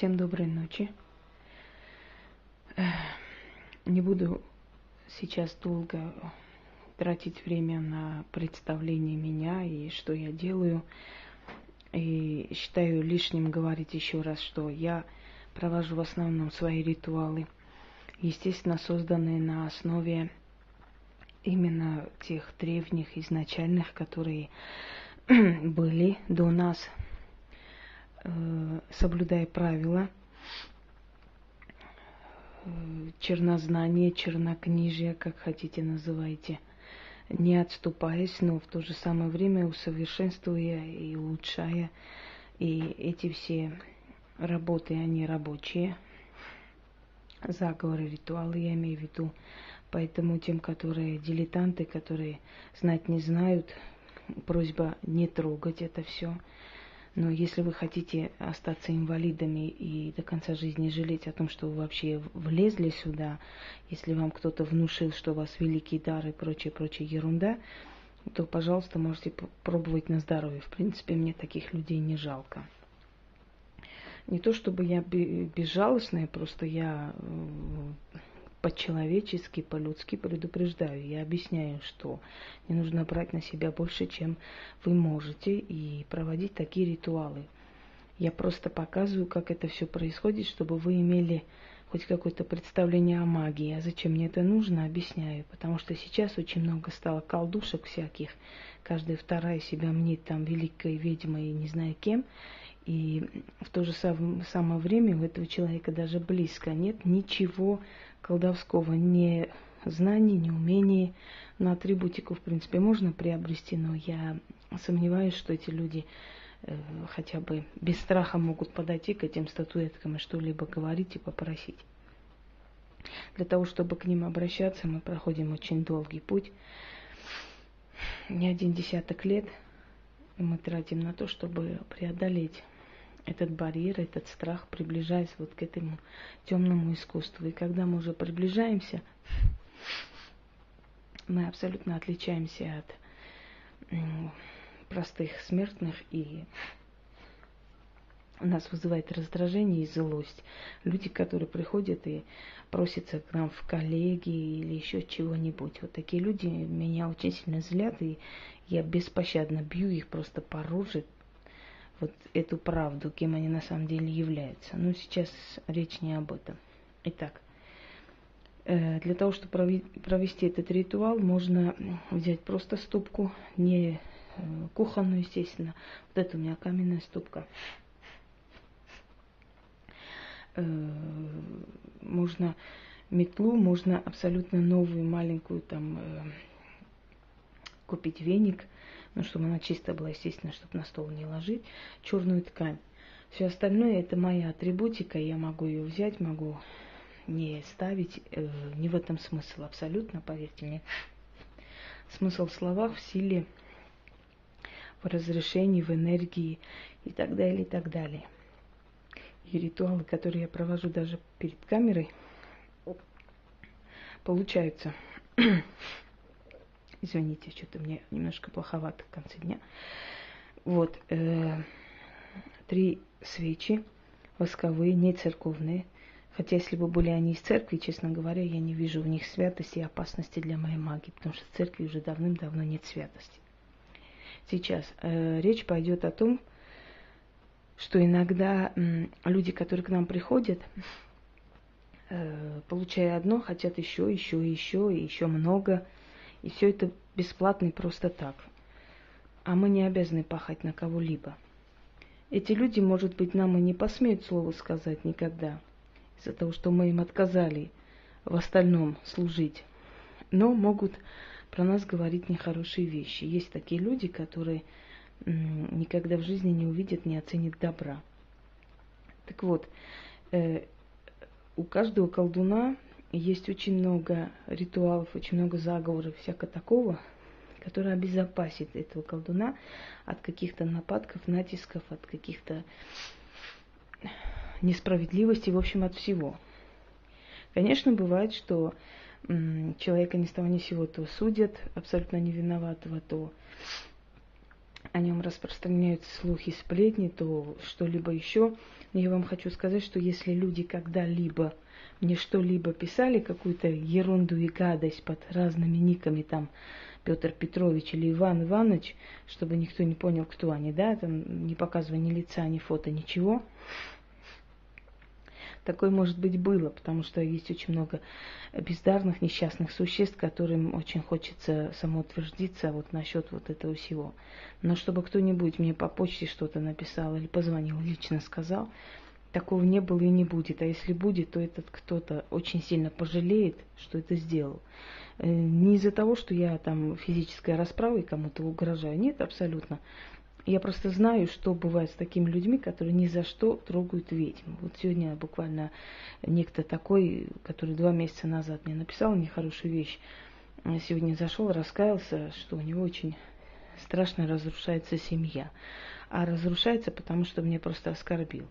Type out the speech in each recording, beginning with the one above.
Всем доброй ночи. Не буду сейчас долго тратить время на представление меня и что я делаю. И считаю лишним говорить еще раз, что я провожу в основном свои ритуалы, естественно, созданные на основе именно тех древних, изначальных, которые были до нас, соблюдая правила чернознания, чернокнижия, как хотите называйте, не отступаясь, но в то же самое время усовершенствуя и улучшая. И эти все работы, они рабочие, заговоры, ритуалы, я имею в виду. Поэтому тем, которые дилетанты, которые знать не знают, просьба не трогать это все. Но если вы хотите остаться инвалидами и до конца жизни жалеть о том, что вы вообще влезли сюда, если вам кто-то внушил, что у вас великий дар и прочая ерунда, то, пожалуйста, можете пробовать на здоровье. В принципе, мне таких людей не жалко. Не то чтобы я безжалостная, просто я по-человечески, по-людски предупреждаю. Я объясняю, что не нужно брать на себя больше, чем вы можете, и проводить такие ритуалы. Я просто показываю, как это все происходит, чтобы вы имели хоть какое-то представление о магии. А зачем мне это нужно, объясняю. Потому что сейчас очень много стало колдушек всяких. Каждая вторая себя мнит там великой ведьмой и не знаю кем. И в то же самое время у этого человека даже близко нет ничего колдовского, ни знаний, ни умений. На атрибутику, в принципе, можно приобрести, но я сомневаюсь, что эти люди хотя бы без страха могут подойти к этим статуэткам и что-либо говорить и попросить. Для того, чтобы к ним обращаться, мы проходим очень долгий путь. Не один десяток лет мы тратим на то, чтобы преодолеть этот барьер, этот страх, приближаясь вот к этому темному искусству. И когда мы уже приближаемся, мы абсолютно отличаемся от простых смертных, и у нас вызывает раздражение и злость. Люди, которые приходят и просятся к нам в коллеги или еще чего-нибудь. Вот такие люди меня очень сильно злят, и я беспощадно бью их просто по роже, вот эту правду, кем они на самом деле являются. Но сейчас речь не об этом. Итак, для того, чтобы провести этот ритуал, можно взять просто ступку, не кухонную, естественно. Вот это у меня каменная ступка. Можно метлу, можно абсолютно новую маленькую там купить веник, ну, чтобы она чистая была, естественно, чтобы на стол не ложить, черную ткань. Все остальное это моя атрибутика, я могу ее взять, могу не ставить, не в этом смысл абсолютно, поверьте мне. Смысл в словах, в силе, в разрешении, в энергии и так далее, и так далее. И ритуалы, которые я провожу даже перед камерой, получаются. Извините, что-то мне немножко плоховато в конце дня. Вот, 3 свечи восковые, не церковные. Хотя, если бы были они из церкви, честно говоря, я не вижу в них святости и опасности для моей магии, потому что в церкви уже давным-давно нет святости. Сейчас речь пойдет о том, что иногда люди, которые к нам приходят, получая одно, хотят еще и еще много. И все это бесплатно и просто так. А мы не обязаны пахать на кого-либо. Эти люди, может быть, нам и не посмеют слова сказать никогда, из-за того, что мы им отказали в остальном служить, но могут про нас говорить нехорошие вещи. Есть такие люди, которые никогда в жизни не увидят, не оценят добра. Так вот, у каждого колдуна есть очень много ритуалов, очень много заговоров, всякого такого, который обезопасит этого колдуна от каких-то нападков, натисков, от каких-то несправедливостей, в общем, от всего. Конечно, бывает, что человека ни с того ни с сего то судят, абсолютно не виноватого, то о нем распространяются слухи, сплетни, то что-либо еще. Но я вам хочу сказать, что если люди когда-либо мне что-либо писали, какую-то ерунду и гадость под разными никами, там, Петр Петрович или Иван Иванович, чтобы никто не понял, кто они, да, там, не показывая ни лица, ни фото, ничего. Такое, может быть, было, потому что есть очень много бездарных, несчастных существ, которым очень хочется самоутвердиться вот насчет вот этого всего. Но чтобы кто-нибудь мне по почте что-то написал или позвонил, лично сказал, такого не было и не будет. А если будет, то этот кто-то очень сильно пожалеет, что это сделал. Не из-за того, что я там физической расправой кому-то угрожаю. Нет, абсолютно. Я просто знаю, что бывает с такими людьми, которые ни за что трогают ведьм. Вот сегодня буквально некто такой, который 2 месяца назад мне написал нехорошую вещь, сегодня зашел, раскаялся, что у него очень страшно разрушается семья. А разрушается, потому что меня просто оскорбил.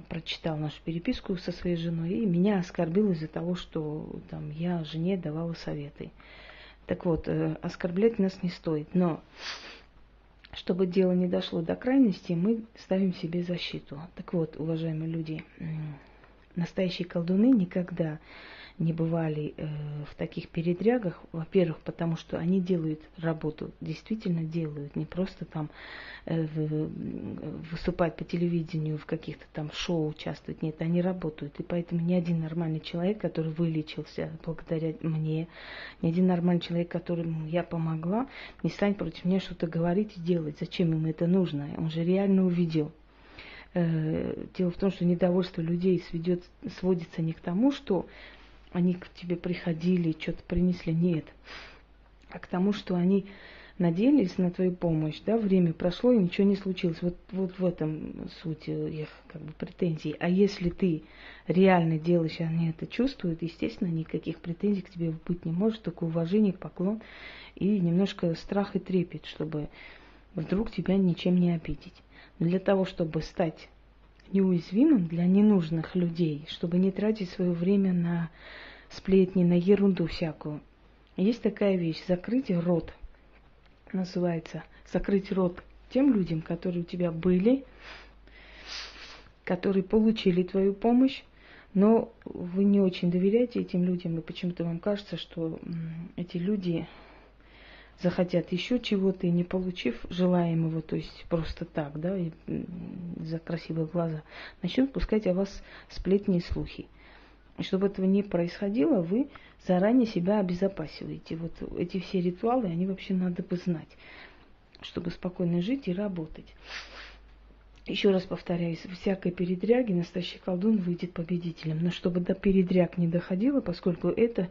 Прочитал нашу переписку со своей женой и меня оскорбил из-за того, что там, я жене давала советы. Так вот, оскорблять нас не стоит, но чтобы дело не дошло до крайности, мы ставим себе защиту. Так вот, уважаемые люди, настоящие колдуны никогда не бывали в таких передрягах. Во-первых, потому что они делают работу, действительно делают, не просто там выступать по телевидению, в каких-то там шоу участвовать. Нет, они работают. И поэтому ни один нормальный человек, который вылечился благодаря мне, ни один нормальный человек, которому я помогла, не станет против меня что-то говорить и делать. Зачем им это нужно? Он же реально увидел. Дело в том, что недовольство людей сводится не к тому, что они к тебе приходили, что-то принесли, нет, а к тому, что они надеялись на твою помощь, да, время прошло и ничего не случилось. Вот в этом суть их как бы претензий. А если ты реально делаешь, и они это чувствуют, естественно, никаких претензий к тебе быть не может, только уважение, поклон и немножко страх и трепет, чтобы вдруг тебя ничем не обидеть. Но для того, чтобы стать неуязвимым для ненужных людей, чтобы не тратить свое время на сплетни, на ерунду всякую. Есть такая вещь, закрыть рот, называется, закрыть рот тем людям, которые у тебя были, которые получили твою помощь, но вы не очень доверяете этим людям, и почему-то вам кажется, что эти люди захотят еще чего-то, и не получив желаемого, то есть просто так, да, и за красивые глаза, начнут пускать о вас сплетни и слухи. И чтобы этого не происходило, вы заранее себя обезопасиваете. Вот эти все ритуалы, они вообще надо бы знать, чтобы спокойно жить и работать. Еще раз повторяюсь, в всякой передряге настоящий колдун выйдет победителем. Но чтобы до передряг не доходило, поскольку это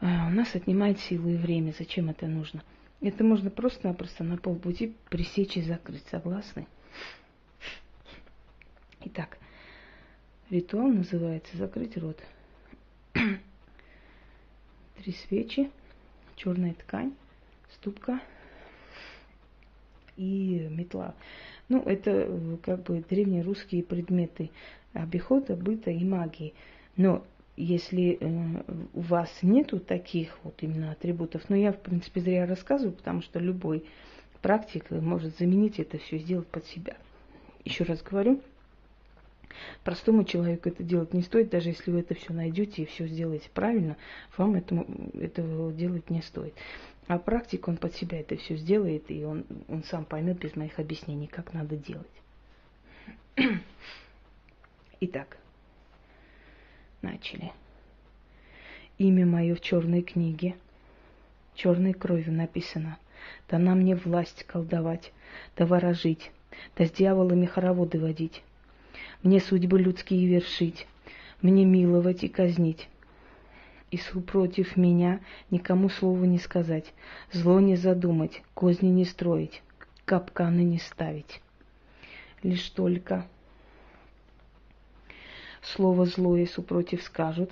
у нас отнимает силу и время. Зачем это нужно? Это можно просто-напросто на полпути пресечь и закрыть. Согласны? Итак, ритуал называется «Закрыть рот». 3 свечи, черная ткань, ступка и метла. Ну, это как бы древнерусские предметы обихода, быта и магии. Но если у вас нету таких вот именно атрибутов, но я, в принципе, зря рассказываю, потому что любой практик может заменить это все, сделать под себя. Еще раз говорю, простому человеку это делать не стоит, даже если вы это все найдете и все сделаете правильно, вам этого делать не стоит. А практик, он под себя это все сделает, и он сам поймет без моих объяснений, как надо делать. Итак, начали. Имя мое в черной книге, черной кровью написано. Дана мне власть колдовать, да ворожить, да с дьяволами хороводы водить. Мне судьбы людские вершить, мне миловать и казнить. И супротив меня никому слова не сказать, зло не задумать, козни не строить, капканы не ставить. Лишь только слово злое супротив скажут,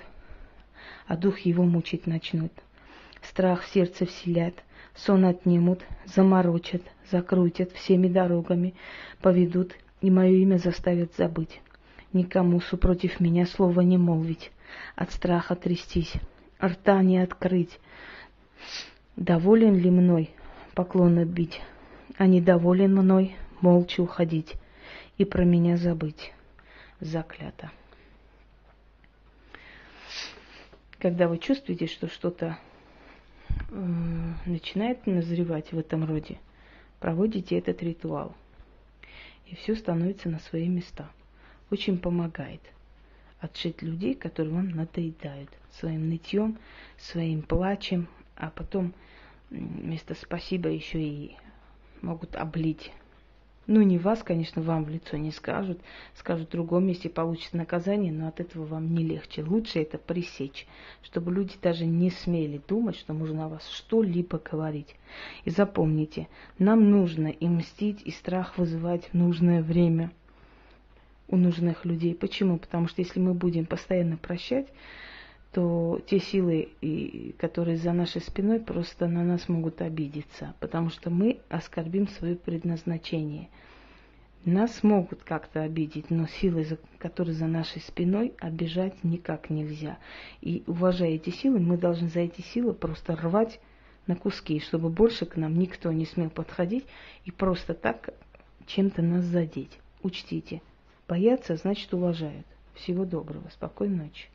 а дух его мучить начнут. Страх в сердце вселят, сон отнимут, заморочат, закрутят всеми дорогами, поведут и мое имя заставят забыть. Никому супротив меня слова не молвить, от страха трястись, рта не открыть. Доволен ли мной поклон отбить, а недоволен мной, молча уходить и про меня забыть. Заклято. Когда вы чувствуете, что что-то начинает назревать в этом роде, проводите этот ритуал, и все становится на свои места. Очень помогает отшить людей, которые вам надоедают своим нытьем, своим плачем, а потом вместо спасибо еще и могут облить. Ну, не вас, конечно, вам в лицо не скажут. Скажут в другом месте, получит наказание, но от этого вам не легче. Лучше это пресечь, чтобы люди даже не смели думать, что можно о вас что-либо говорить. И запомните, нам нужно и мстить, и страх вызывать в нужное время у нужных людей. Почему? Потому что если мы будем постоянно прощать, то те силы, которые за нашей спиной, просто на нас могут обидеться, потому что мы оскорбим свое предназначение. Нас могут как-то обидеть, но силы, которые за нашей спиной, обижать никак нельзя. И уважая эти силы, мы должны за эти силы просто рвать на куски, чтобы больше к нам никто не смел подходить и просто так чем-то нас задеть. Учтите, боятся, значит уважают. Всего доброго, спокойной ночи.